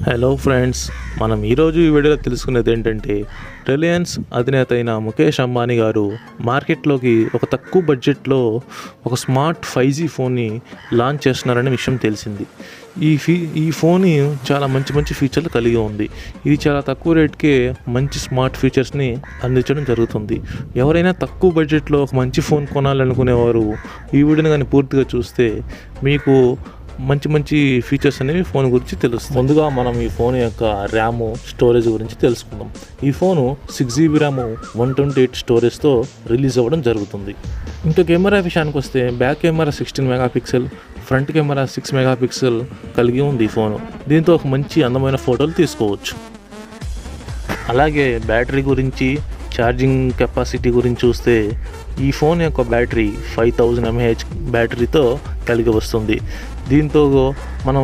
Hello friends, మనం ఈరోజు ఈ వీడియోలో తెలుసుకునేది ఏంటంటే రిలయన్స్ అధినేత అయిన ముఖేష్ అంబానీ గారు మార్కెట్లోకి ఒక తక్కువ బడ్జెట్లో ఒక స్మార్ట్ 5G ఫోన్ని లాంచ్ చేస్తున్నారనే విషయం తెలిసింది. ఈ ఫోన్ చాలా మంచి ఫీచర్లు కలిగి ఉంది. ఇది చాలా తక్కువ రేట్కే మంచి స్మార్ట్ ఫీచర్స్ని అందించడం జరుగుతుంది. ఎవరైనా తక్కువ బడ్జెట్లో ఒక మంచి ఫోన్ కొనాలనుకునేవారు ఈ వీడియోని కానీ పూర్తిగా చూస్తే మీకు మంచి ఫీచర్స్ అనేవి ఫోన్ గురించి తెలుస్తుంది. ముందుగా మనం ఈ ఫోన్ యొక్క ర్యామ్, స్టోరేజ్ గురించి తెలుసుకుందాం. ఈ ఫోను 6GB ర్యామ్ 128 స్టోరేజ్తో రిలీజ్ అవ్వడం జరుగుతుంది. ఇంకా కెమెరా విషయానికి వస్తే back camera 16 megapixel, front camera 6 megapixel కలిగి ఉంది ఈ ఫోను. దీంతో ఒక మంచి అందమైన ఫోటోలు తీసుకోవచ్చు. అలాగే బ్యాటరీ గురించి, ఛార్జింగ్ కెపాసిటీ గురించి చూస్తే ఈ ఫోన్ యొక్క బ్యాటరీ 5000 mAh బ్యాటరీతో కలిగి వస్తుంది. దీంతో మనం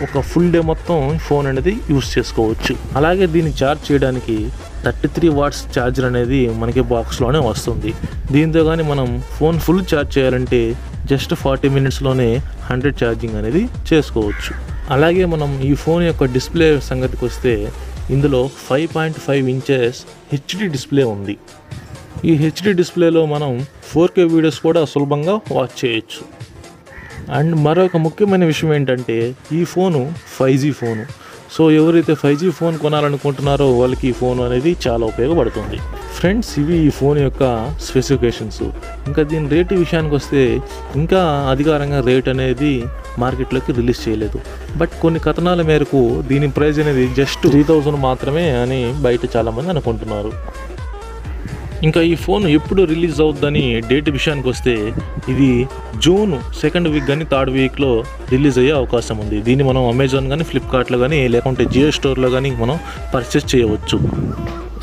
ఒక ఫుల్ డే మొత్తం ఫోన్ అనేది యూస్ చేసుకోవచ్చు. అలాగే దీన్ని ఛార్జ్ చేయడానికి 33 వాట్స్ ఛార్జర్ అనేది మనకి బాక్స్లోనే వస్తుంది. దీంతో కానీ మనం ఫోన్ ఫుల్ ఛార్జ్ చేయాలంటే జస్ట్ 40 మినిట్స్లోనే 100 ఛార్జింగ్ అనేది చేసుకోవచ్చు. అలాగే మనం ఈ ఫోన్ యొక్క డిస్ప్లే సంగతికి వస్తే ఇందులో 5.5 ఇంచెస్ హెచ్డి డిస్ప్లే ఉంది. ఈ హెచ్డి డిస్ప్లేలో మనం 4K వీడియోస్ కూడా సులభంగా వాచ్ చేయొచ్చు. అండ్ మరొక ముఖ్యమైన విషయం ఏంటంటే ఈ ఫోను 5G ఫోను. సో ఎవరైతే 5G ఫోన్ కొనాలనుకుంటున్నారో వాళ్ళకి ఈ ఫోన్ అనేది చాలా ఉపయోగపడుతుంది. ఫ్రెండ్స్, ఇవి ఈ ఫోన్ యొక్క స్పెసిఫికేషన్స్. ఇంకా దీని రేటు విషయానికి వస్తే ఇంకా అధికారంగా రేట్ అనేది మార్కెట్లోకి రిలీజ్ చేయలేదు. బట్ కొన్ని కథనాల మేరకు దీని ప్రైస్ అనేది జస్ట్ 3000 మాత్రమే అని బయట చాలామంది అనుకుంటున్నారు. ఇంకా ఈ ఫోన్ ఎప్పుడు రిలీజ్ అవుద్దని డేట్ విషయానికి వస్తే ఇది జూన్ 2nd వీక్ కానీ 3rd వీక్లో రిలీజ్ అయ్యే అవకాశం ఉంది. దీన్ని మనం అమెజాన్ కానీ, ఫ్లిప్కార్ట్లో కానీ, లేకుంటే జియో స్టోర్లో కానీ మనం పర్చేస్ చేయవచ్చు.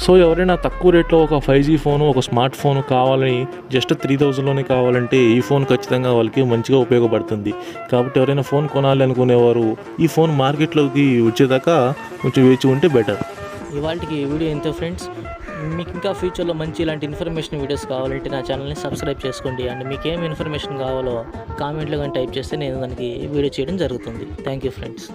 సో ఎవరైనా తక్కువ రేట్లో ఒక 5G ఫోను, ఒక స్మార్ట్ ఫోన్ కావాలని జస్ట్ 3000లోనే కావాలంటే ఈ ఫోన్ ఖచ్చితంగా వాళ్ళకి మంచిగా ఉపయోగపడుతుంది. కాబట్టి ఎవరైనా ఫోన్ కొనాలి అనుకునేవారు ఈ ఫోన్ మార్కెట్లోకి వచ్చేదాకా కొంచెం వేచి ఉంటే బెటర్. ఇవాళకి వీడియో ఎంతో ఫ్రెండ్స్. మీకు ఇంకా ఫ్యూచర్లో మంచి ఇలాంటి ఇన్ఫర్మేషన్ వీడియోస్ కావాలంటే నా ఛానల్ని సబ్స్క్రైబ్ చేసుకోండి. అండ్ మీకు ఏం ఇన్ఫర్మేషన్ కావాలో కామెంట్లో కానీ టైప్ చేస్తే నేను దానికి వీడియో చేయడం జరుగుతుంది. Thank you friends.